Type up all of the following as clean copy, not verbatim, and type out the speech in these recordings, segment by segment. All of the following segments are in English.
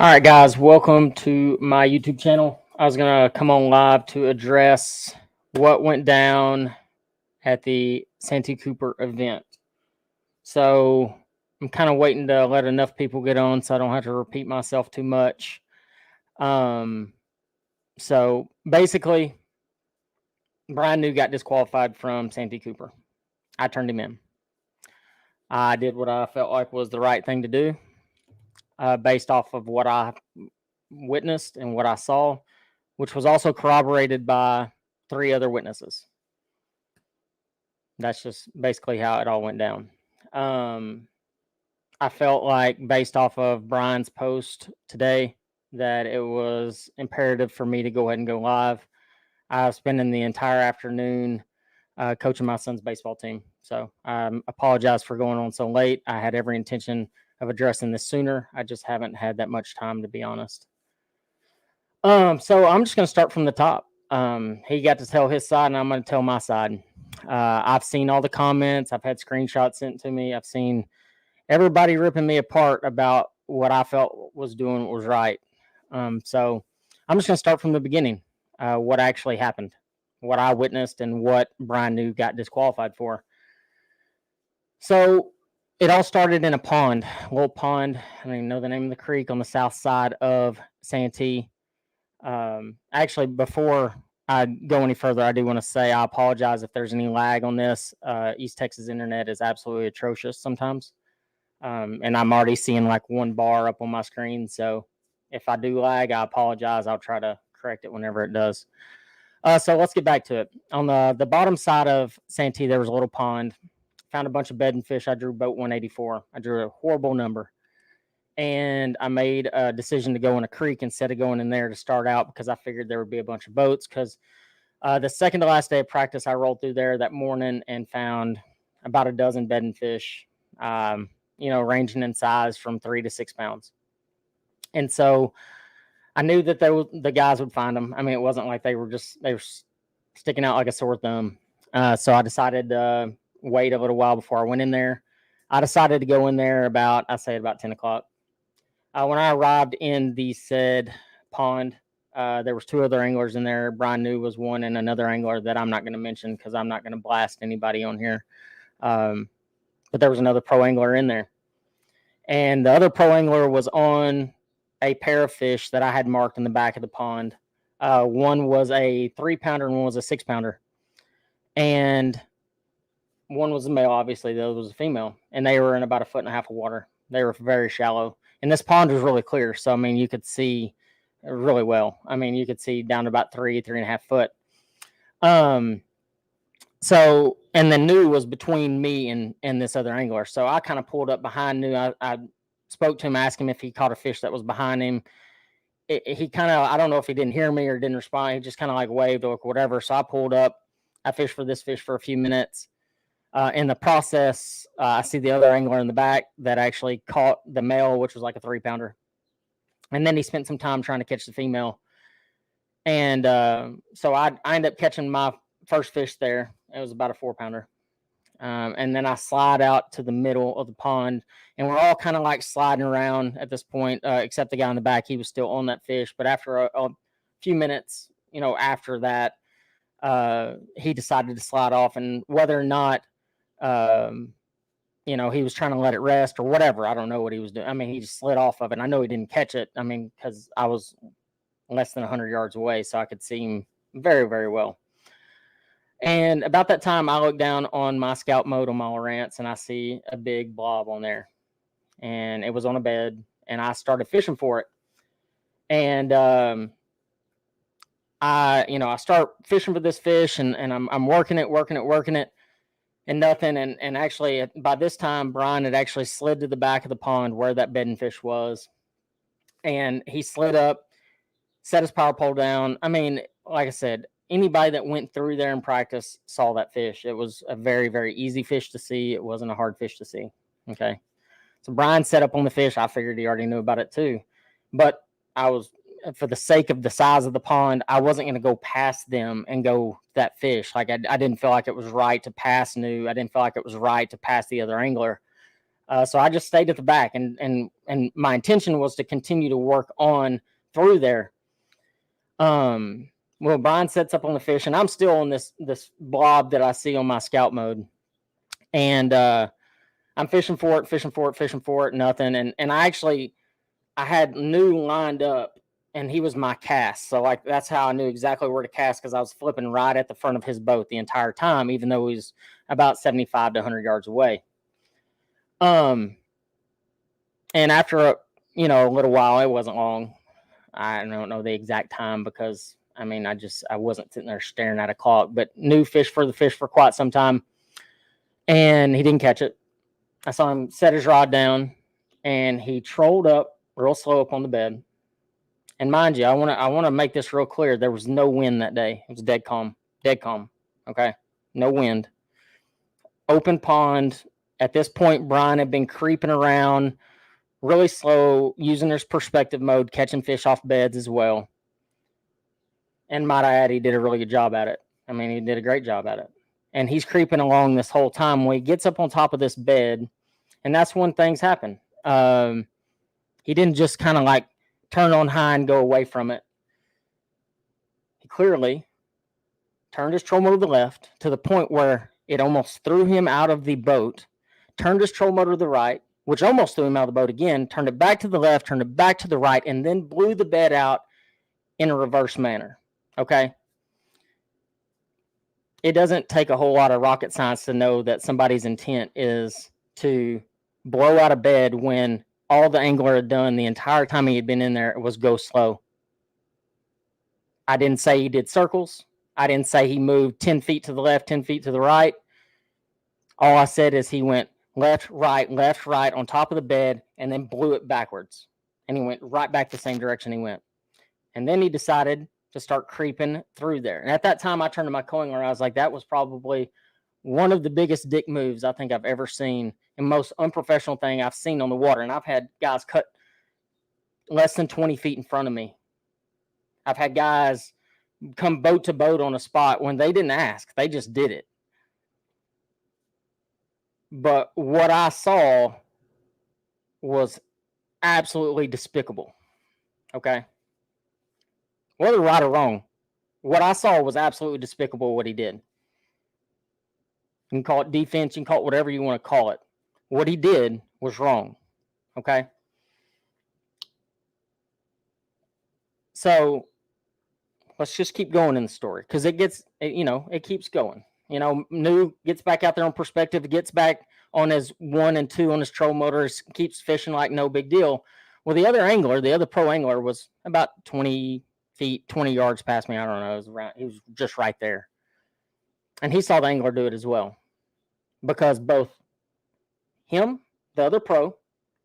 All right, guys, welcome to my YouTube channel. I was going to come on live to address what went down at the Santee Cooper event. So I'm kind of waiting to let enough people get on so I don't have to repeat myself too much. So basically, Bryan New got disqualified from Santee Cooper. I turned him in. I did what I felt like was the right thing to do based off of what I witnessed and what I saw, which was also corroborated by 3 other witnesses. That's just basically how it all went down. I felt like, based off of Bryan's post today, that it was imperative for me to go ahead and go live. I was spending the entire afternoon coaching my son's baseball team. So I apologize for going on so late. I had every intention of addressing this sooner. I just haven't had that much time, to be honest. So I'm just going to start from the top. He got to tell his side, and I'm going to tell my side. I've seen all the comments. I've had screenshots sent to me. I've seen everybody ripping me apart about what I felt was doing was right. So I'm just going to start from the beginning. What actually happened, what I witnessed, and what Bryan New got disqualified for. So it all started in a pond, a little pond. I don't even know the name of the creek on the south side of Santee. Actually, before I go any further, I do want to say I apologize if there's any lag on this. East Texas internet is absolutely atrocious sometimes. And I'm already seeing like one bar up on my screen. So if I do lag, I apologize. I'll try to correct it whenever it does. So let's get back to it. On the bottom side of Santee, there was a little pond. Found a bunch of bedding fish. I drew boat 184. I drew a horrible number. And I made a decision to go in a creek instead of going in there to start out, because I figured there would be a bunch of boats. Because the second to last day of practice, I rolled through there that morning and found about a dozen bedding fish, ranging in size from 3 to 6 pounds. And so I knew that the guys would find them. I mean, it wasn't like they were sticking out like a sore thumb. So I decided to wait a little while before I went in there. I decided to go in there about 10 o'clock. When I arrived in the said pond, there was 2 other anglers in there. Bryan New was one, and another angler that I'm not going to mention because I'm not going to blast anybody on here. But there was another pro angler in there. And the other pro angler was on a pair of fish that I had marked in the back of the pond. One was a 3-pounder and one was a 6-pounder. And one was a male, obviously. The other was a female. And they were in about 1.5 feet of water. They were very shallow. And this pond was really clear. So, I mean, you could see really well. I mean, you could see down to about 3.5 foot. So, and the New was between me and this other angler. So I kind of pulled up behind New. I spoke to him, asked him if he caught a fish that was behind him. He kind of, I don't know if he didn't hear me or didn't respond. He just kind of like waved or whatever. So I pulled up. I fished for this fish for a few minutes. In the process, I see the other angler in the back that actually caught the male, which was like a 3-pounder. And then he spent some time trying to catch the female. And so I ended up catching my first fish there. It was about a 4-pounder. And then I slide out to the middle of the pond, and we're all kind of like sliding around at this point, except the guy in the back. He was still on that fish. But after a few minutes, after that, he decided to slide off. And whether or not, he was trying to let it rest or whatever, I don't know what he was doing. I mean, he just slid off of it. I know he didn't catch it. I mean, because I was less than 100 yards away, so I could see him very, very well. And about that time, I look down on my scout mode on my Lowrance, and I see a big blob on there. And it was on a bed, and I started fishing for it. And I start fishing for this fish, and I'm working it, and nothing. And actually, by this time, Bryan had actually slid to the back of the pond where that bedding fish was. And he slid up, set his power pole down. I mean, like I said, anybody that went through there in practice saw that fish. It was a very, very easy fish to see. It wasn't a hard fish to see. Okay. So Bryan set up on the fish. I figured he already knew about it too. But I was, for the sake of the size of the pond, I wasn't going to go past them and go that fish. Like I didn't feel like it was right to pass New. I didn't feel like it was right to pass the other angler. So I just stayed at the back, and my intention was to continue to work on through there. Well, Bryan sets up on the fish, and I'm still on this blob that I see on my scout mode, and I'm fishing for it, nothing. And I had New lined up, and he was my cast, so like that's how I knew exactly where to cast, because I was flipping right at the front of his boat the entire time, even though he was about 75 to 100 yards away. And after a little while, it wasn't long. I don't know the exact time, because I wasn't sitting there staring at a clock, but New fished for the fish for quite some time, and he didn't catch it. I saw him set his rod down, and he trolled up real slow up on the bed. And mind you, I want to make this real clear. There was no wind that day. It was dead calm. Okay, no wind. Open pond. At this point, Bryan had been creeping around really slow, using his perspective mode, catching fish off beds as well. And might I add, he did a really good job at it. He did a great job at it. And he's creeping along this whole time. When he gets up on top of this bed, and that's when things happen. He didn't just kind of like turn on high and go away from it. He clearly turned his troll motor to the left to the point where it almost threw him out of the boat, turned his troll motor to the right, which almost threw him out of the boat again, turned it back to the left, turned it back to the right, and then blew the bed out in a reverse manner. Okay? It doesn't take a whole lot of rocket science to know that somebody's intent is to blow out a bed when all the angler had done the entire time he had been in there was go slow. I didn't say he did circles. I didn't say he moved 10 feet to the left, 10 feet to the right. All I said is he went left, right on top of the bed, and then blew it backwards. And he went right back the same direction he went. And then he decided to start creeping through there. And at that time, I turned to my co-angler. I was like, that was probably one of the biggest dick moves I think I've ever seen, and most unprofessional thing I've seen on the water. And I've had guys cut less than 20 feet in front of me. I've had guys come boat to boat on a spot when they didn't ask. They just did it. But what I saw was absolutely despicable. Okay? Whether right or wrong, what I saw was absolutely despicable what he did. You can call it defense, you can call it whatever you want to call it. What he did was wrong. Okay? So let's just keep going in the story, because it keeps going. New gets back out there on perspective, gets back on his 1 and 2 on his troll motors, keeps fishing like no big deal. Well, the other pro angler was about 20 feet, 20 yards past me. I don't know. He was just right there. And he saw the angler do it as well, because both him, the other pro,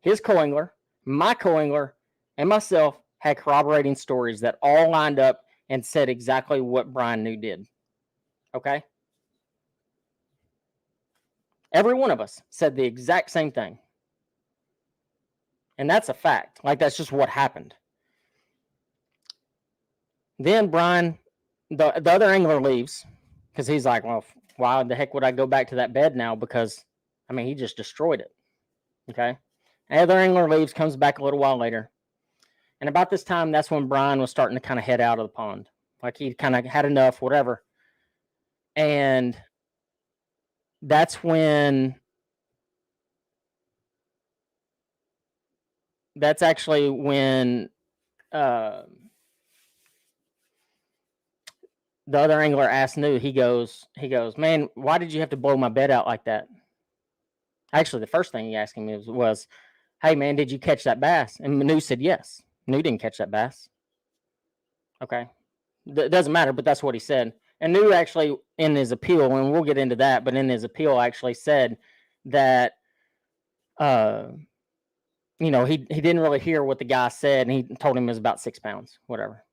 his co-angler, my co-angler, and myself had corroborating stories that all lined up and said exactly what Bryan New did. Okay? Every one of us said the exact same thing. And that's a fact. Like, that's just what happened. Then Bryan, the other angler leaves, because he's like, well, why the heck would I go back to that bed now? Because, he just destroyed it. Okay? The other angler leaves, comes back a little while later. And about this time, that's when Bryan was starting to kind of head out of the pond. Like, he kind of had enough, whatever. And that's actually when the other angler asked New, he goes, man, why did you have to blow my bed out like that? Actually, the first thing he asked me was, hey, man, did you catch that bass? And New said yes. New didn't catch that bass. Okay. It doesn't matter, but that's what he said. And New actually, in his appeal, and we'll get into that, but in his appeal actually said that, he didn't really hear what the guy said, and he told him it was about 6 pounds, whatever.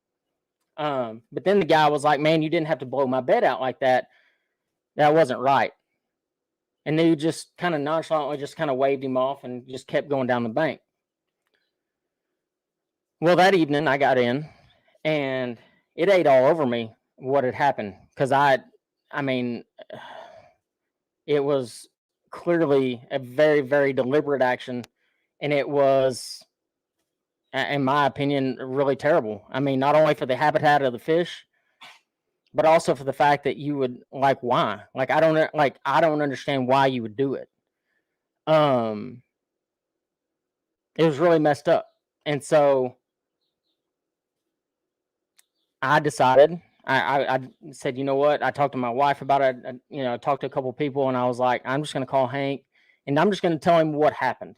But then the guy was like, man, you didn't have to blow my bed out like that. That wasn't right. And New just kind of nonchalantly just kind of waved him off and just kept going down the bank. Well, that evening I got in, and it ate all over me what had happened, because it was clearly a very, very deliberate action, and it was, in my opinion, really terrible. I mean, not only for the habitat of the fish, but also for the fact that you would, like, why? Like, I don't understand why you would do it. It was really messed up. And so I decided, I said, you know what? I talked to my wife about it. I talked to a couple of people, and I was like, I'm just going to call Hank, and I'm just going to tell him what happened.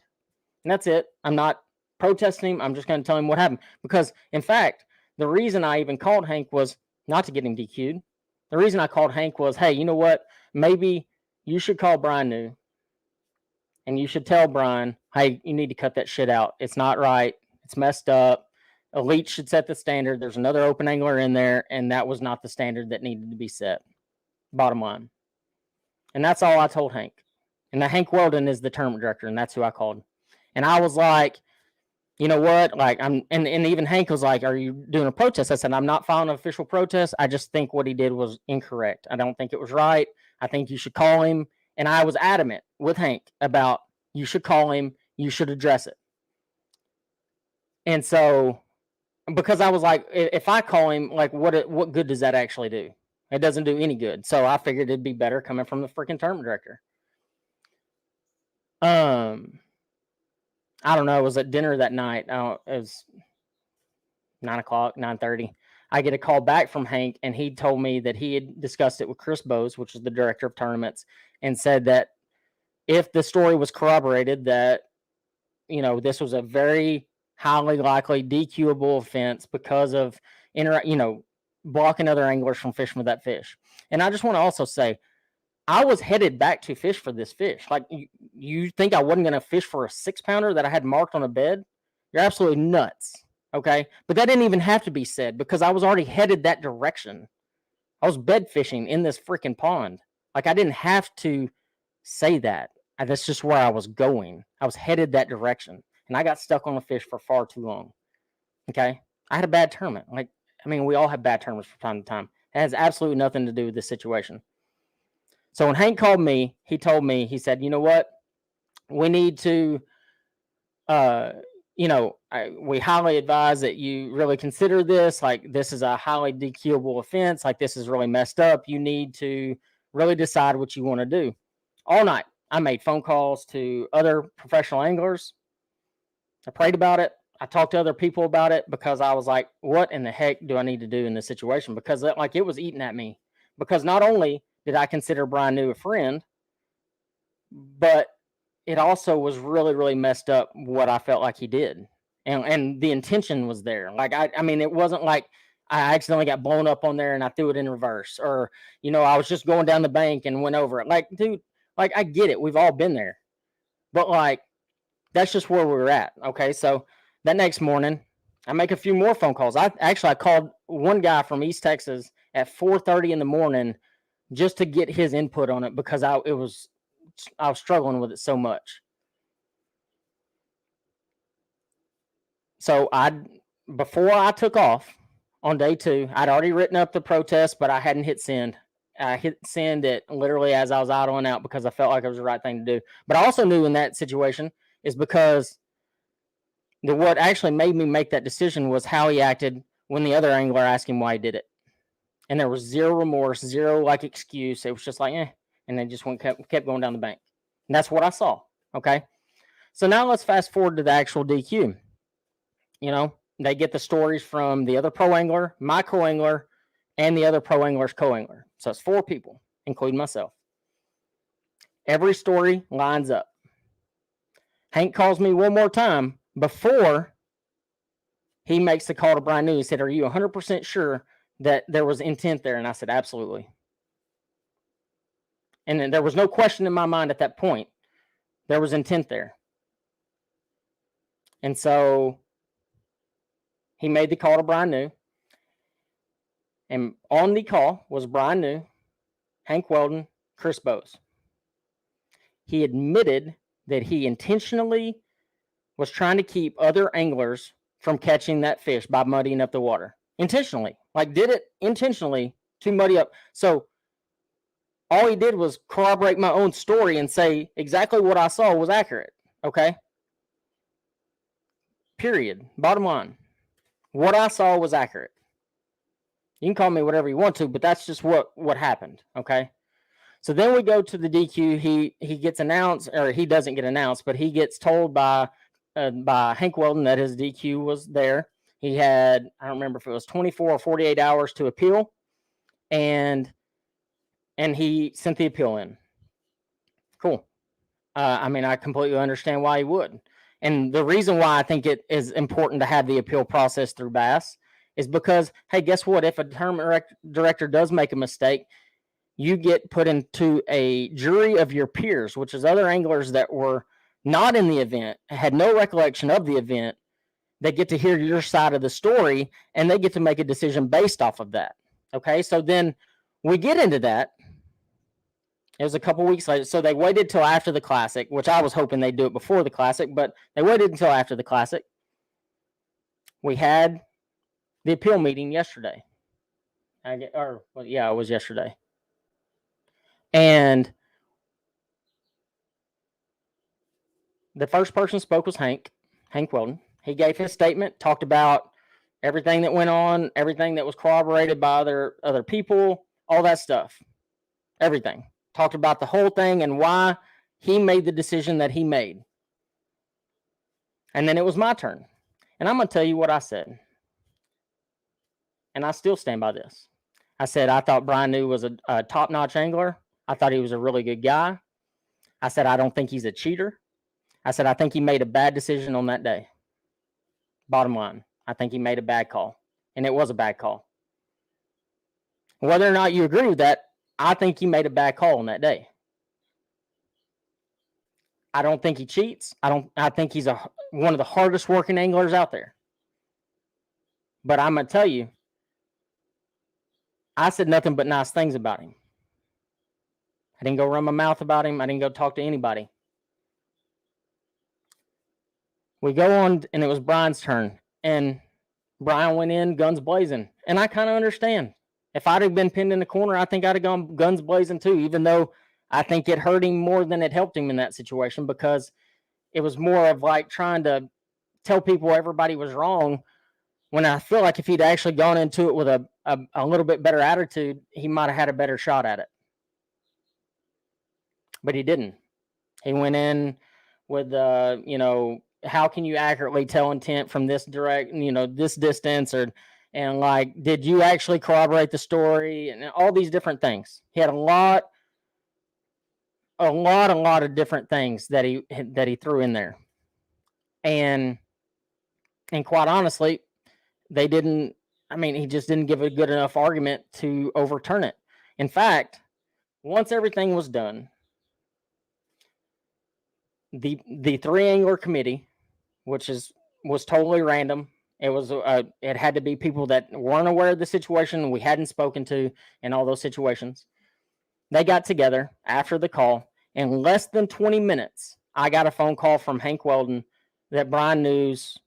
And that's it. I'm not protesting him. I'm just going to tell him what happened. Because, in fact, the reason I even called Hank was not to get him DQ'd. The reason I called Hank was, hey, you know what? Maybe you should call Bryan New, and you should tell Bryan, hey, you need to cut that shit out. It's not right. It's messed up. Elite should set the standard. There's another open angler in there, and that was not the standard that needed to be set. Bottom line. And that's all I told Hank. And Hank Weldon is the tournament director, and that's who I called. And I was like, you know what? Like, and even Hank was like, are you doing a protest? I said, I'm not filing an official protest. I just think what he did was incorrect. I don't think it was right. I think you should call him. And I was adamant with Hank about, you should call him. You should address it. And so, because I was like, if I call him, like, what good does that actually do? It doesn't do any good. So I figured it'd be better coming from the freaking tournament director. I don't know. It was at dinner that night. It was 9 o'clock, 9:30. I get a call back from Hank, and he told me that he had discussed it with Chris Bowes, which is the director of tournaments, and said that if the story was corroborated, that, this was a very highly likely DQable offense because of, blocking other anglers from fishing with that fish. And I just want to also say, I was headed back to fish for this fish. Like, you think I wasn't going to fish for a 6-pounder that I had marked on a bed? You're absolutely nuts. Okay. But that didn't even have to be said because I was already headed that direction. I was bed fishing in this freaking pond. Like, I didn't have to say that. That's just where I was going. I was headed that direction, and I got stuck on a fish for far too long. Okay. I had a bad tournament. We all have bad tournaments from time to time. It has absolutely nothing to do with this situation. So when Hank called me, he told me, he said, you know what? We need to, we highly advise that you really consider this. Like, this is a highly DQable offense. Like, this is really messed up. You need to really decide what you want to do. All night, I made phone calls to other professional anglers. I prayed about it. I talked to other people about it because I was like, what in the heck do I need to do in this situation? Because it was eating at me. Because not only did I consider Bryan New a friend, but it also was really, really messed up what I felt like he did. And the intention was there. Like, it wasn't like I accidentally got blown up on there and I threw it in reverse, or, I was just going down the bank and went over it. Like, dude, like, I get it. We've all been there, but like, that's just where we were at. Okay. So that next morning I make a few more phone calls. I called one guy from East Texas at 4:30 in the morning just to get his input on it because I was struggling with it so much. So before I took off on day 2, I'd already written up the protest, but I hadn't hit send. I hit send it literally as I was idling out because I felt like it was the right thing to do. But I also knew in that situation is because what actually made me make that decision was how he acted when the other angler asked him why he did it. And there was zero remorse, zero excuse. It was just like, and they just kept going down the bank. And that's what I saw. Okay. So now let's fast forward to the actual DQ. They get the stories from the other pro angler, my co-angler, and the other pro angler's co-angler. So it's 4 people, including myself. Every story lines up. Hank calls me one more time before he makes the call to Bryan New. He said, are you 100% sure that there was intent there? And I said, absolutely. And then there was no question in my mind at that point. There was intent there. And so he made the call to Bryan New. And on the call was Bryan New, Hank Weldon, Chris Bowes. He admitted that he intentionally was trying to keep other anglers from catching that fish by muddying up the water. Intentionally. Did it intentionally to muddy up. So All he did was corroborate my own story and say exactly what I saw was accurate. Okay? Period. Bottom line. What I saw was accurate. You can call me whatever you want to, but that's just what happened. Okay? So then we go to the DQ. He gets announced, or he doesn't get announced, but he gets told by Hank Weldon that his DQ was there. He had, I don't remember if it was 24 or 48 hours to appeal, and he sent the appeal in. Cool. I mean, I completely understand why he would. And the reason why I think it is important to have the appeal process through Bass is because, hey, guess what? If a tournament director does make a mistake, you get put into a jury of your peers, which is other anglers that were not in the event, had no recollection of the event. They get to hear your side of the story, and they get to make a decision based off of that. Okay, so then we get into that. It was a couple weeks later, so they waited till after the Classic, which I was hoping they'd do it before the Classic, but they waited until after the Classic. We had the appeal meeting yesterday. It was yesterday. And the first person spoke was Hank Weldon. He gave his statement, talked about everything that went on, everything that was corroborated by other people, all that stuff. Everything. Talked about the whole thing and why he made the decision that he made. And then it was my turn. And I'm going to tell you what I said. And I still stand by this. I said I thought Bryan New was a top-notch angler. I thought he was a really good guy. I said I don't think he's a cheater. I said I think he made a bad decision on that day. Bottom line, I think he made a bad call. And it was a bad call. Whether or not you agree with that, I think he made a bad call on that day. I don't think he cheats. I think he's one of the hardest working anglers out there. But I'm going to tell you, I said nothing but nice things about him. I didn't go run my mouth about him. I didn't go talk to anybody. We go on, and it was Bryan's turn. And Bryan went in guns blazing. And I kind of understand. If I'd have been pinned in the corner, I think I'd have gone guns blazing too, even though I think it hurt him more than it helped him in that situation, because it was more of like trying to tell people everybody was wrong, when I feel like if he'd actually gone into it with a little bit better attitude, he might have had a better shot at it. But he didn't. He went in with, how can you accurately tell intent from this this distance, and like, did you actually corroborate the story, and all these different things. He had a lot of different things that he threw in there. And quite honestly, he just didn't give a good enough argument to overturn it. In fact, once everything was done, the three angler committee, which was totally random. It had to be people that weren't aware of the situation, we hadn't spoken to in all those situations. They got together after the call. In less than 20 minutes, I got a phone call from Hank Weldon that Bryan New's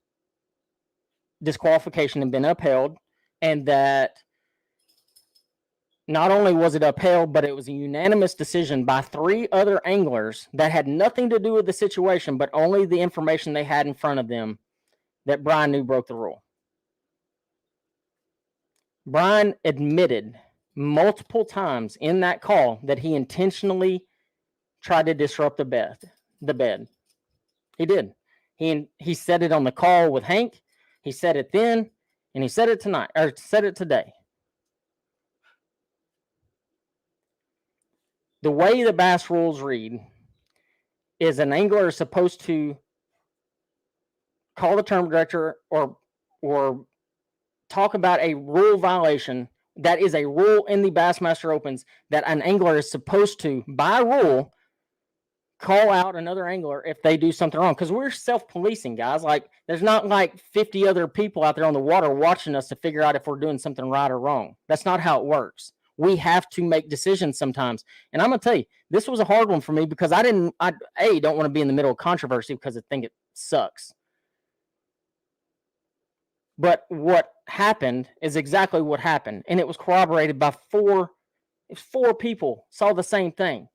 disqualification had been upheld, and that not only was it upheld, but it was a unanimous decision by three other anglers that had nothing to do with the situation, but only the information they had in front of them, that Bryan New broke the rule. Bryan admitted multiple times in that call that he intentionally tried to disrupt the bed. He did. He said it on the call with Hank. He said it then, and he said it today. The way the Bass rules read is an angler is supposed to call the tournament director or talk about a rule violation that is a rule in the Bassmaster Opens, that an angler is supposed to, by rule, call out another angler if they do something wrong. Because we're self-policing, guys. Like, there's not like 50 other people out there on the water watching us to figure out if we're doing something right or wrong. That's not how it works. We have to make decisions sometimes. And I'm going to tell you, this was a hard one for me, because I don't want to be in the middle of controversy, because I think it sucks. But what happened is exactly what happened. And it was corroborated by If 4 people saw the same thing.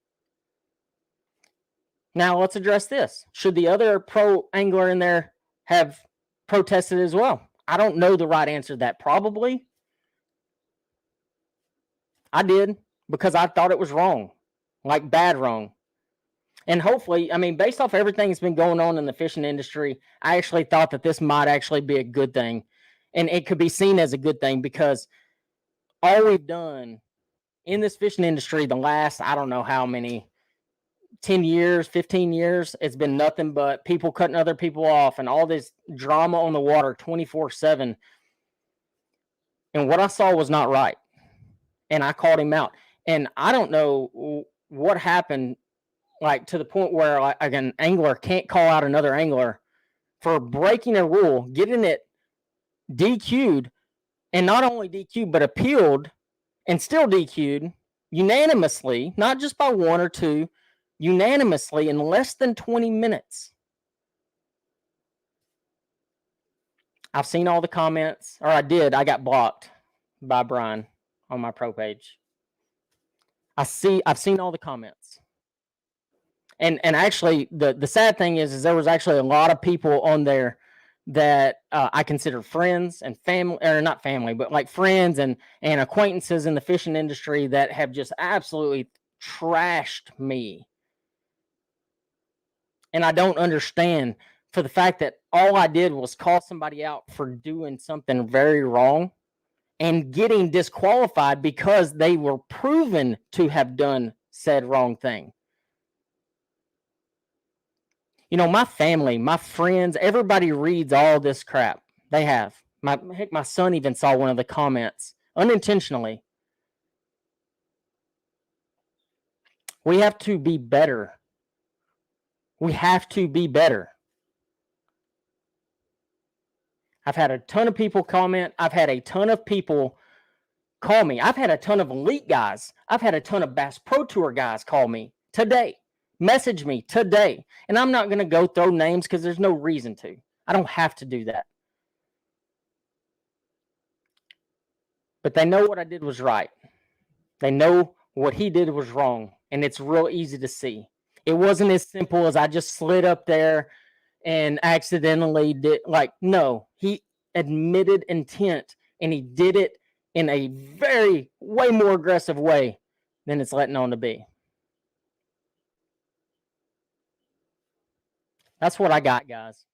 Now let's address this. Should the other pro angler in there have protested as well? I don't know the right answer to that. Probably. I did, because I thought it was wrong, like bad wrong. And hopefully, I mean, based off everything that's been going on in the fishing industry, I actually thought that this might actually be a good thing. And it could be seen as a good thing, because all we've done in this fishing industry the last, I don't know how many, 10 years, 15 years, it's been nothing but people cutting other people off and all this drama on the water 24/7. And what I saw was not right. And I called him out. And I don't know what happened, like to the point where like an angler can't call out another angler for breaking a rule, getting it DQ'd, and not only DQ'd, but appealed and still DQ'd unanimously, not just by 1 or 2, unanimously in less than 20 minutes. I've seen all the comments, or I got blocked by Bryan on my pro page. I've seen all the comments. And actually, the sad thing is there was actually a lot of people on there that I consider friends and family, or not family, but like friends and acquaintances in the fishing industry that have just absolutely trashed me. And I don't understand, for the fact that all I did was call somebody out for doing something very wrong and getting disqualified because they were proven to have done said wrong thing. You know, my family, my friends, everybody reads all this crap. They have. My son even saw one of the comments unintentionally. We have to be better. We have to be better. I've had a ton of people comment. I've had a ton of people call me. I've had a ton of elite guys. I've had a ton of Bass Pro Tour guys call me today. Message me today. And I'm not going to go throw names because there's no reason to. I don't have to do that. But they know what I did was right. They know what he did was wrong. And it's real easy to see. It wasn't as simple as I just slid up there and accidentally did. Like, no, he admitted intent, and he did it in a way more aggressive way than it's letting on to be. That's what I got, guys.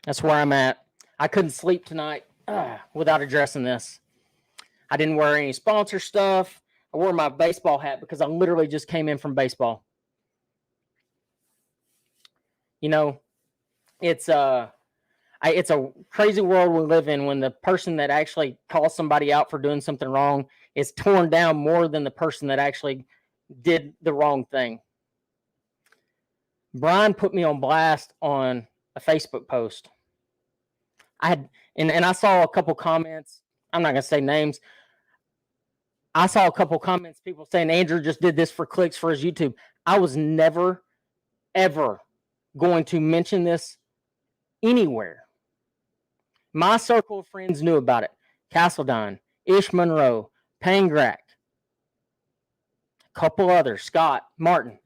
That's where I'm at. I couldn't sleep tonight without addressing this. I didn't wear any sponsor stuff. I wore my baseball hat because I literally just came in from baseball. You know, it's a crazy world we live in when the person that actually calls somebody out for doing something wrong is torn down more than the person that actually did the wrong thing. Bryan put me on blast on a Facebook post. And I saw a couple comments. I'm not going to say names. I saw a couple comments, people saying Andrew just did this for clicks for his YouTube. I was never, ever going to mention this anywhere. My circle of friends knew about it. Castledine, Ish Monroe, Pangrak, a couple others, Scott, Martin.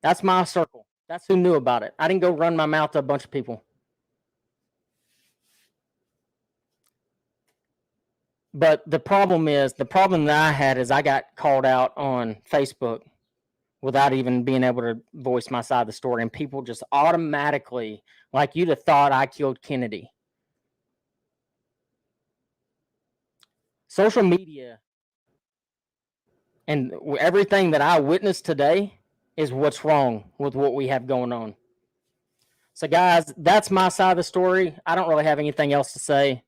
That's my circle. That's who knew about it. I didn't go run my mouth to a bunch of people. But the problem that I had is I got called out on Facebook without even being able to voice my side of the story. And people just automatically, like you'd have thought I killed Kennedy. Social media and everything that I witnessed today is what's wrong with what we have going on. So, guys, that's my side of the story. I don't really have anything else to say.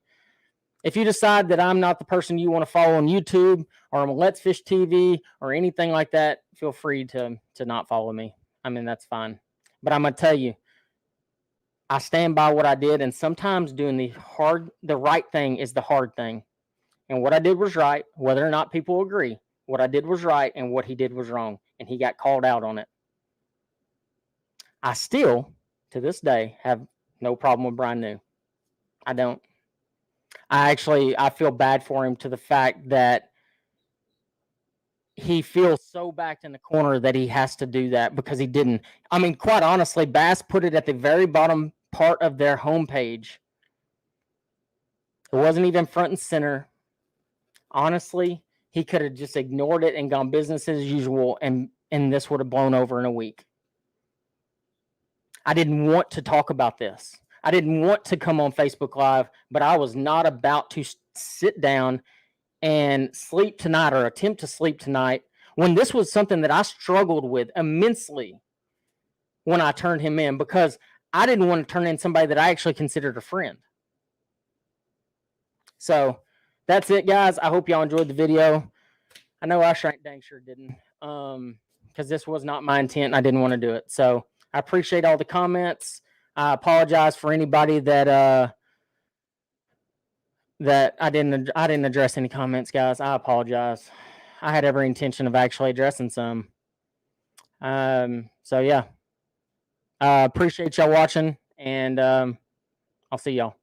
If you decide that I'm not the person you want to follow on YouTube or on Let's Fish TV or anything like that, feel free to not follow me. I mean, that's fine. But I'm going to tell you, I stand by what I did, and sometimes doing the right thing is the hard thing. And what I did was right, whether or not people agree. What I did was right, and what he did was wrong, and he got called out on it. I still, to this day, have no problem with Bryan New. I don't. I feel bad for him, to the fact that he feels so backed in the corner that he has to do that because he didn't. I mean, quite honestly, Bass put it at the very bottom part of their homepage. It wasn't even front and center. Honestly, he could have just ignored it and gone business as usual, and this would have blown over in a week. I didn't want to talk about this. I didn't want to come on Facebook Live, but I was not about to sit down and sleep tonight or attempt to sleep tonight when this was something that I struggled with immensely when I turned him in, because I didn't want to turn in somebody that I actually considered a friend. So that's it, guys. I hope y'all enjoyed the video. I know I dang sure didn't, because this was not my intent and I didn't want to do it. So I appreciate all the comments. I apologize for anybody that I didn't address any comments, guys. I apologize. I had every intention of actually addressing some. So yeah, appreciate y'all watching, and I'll see y'all.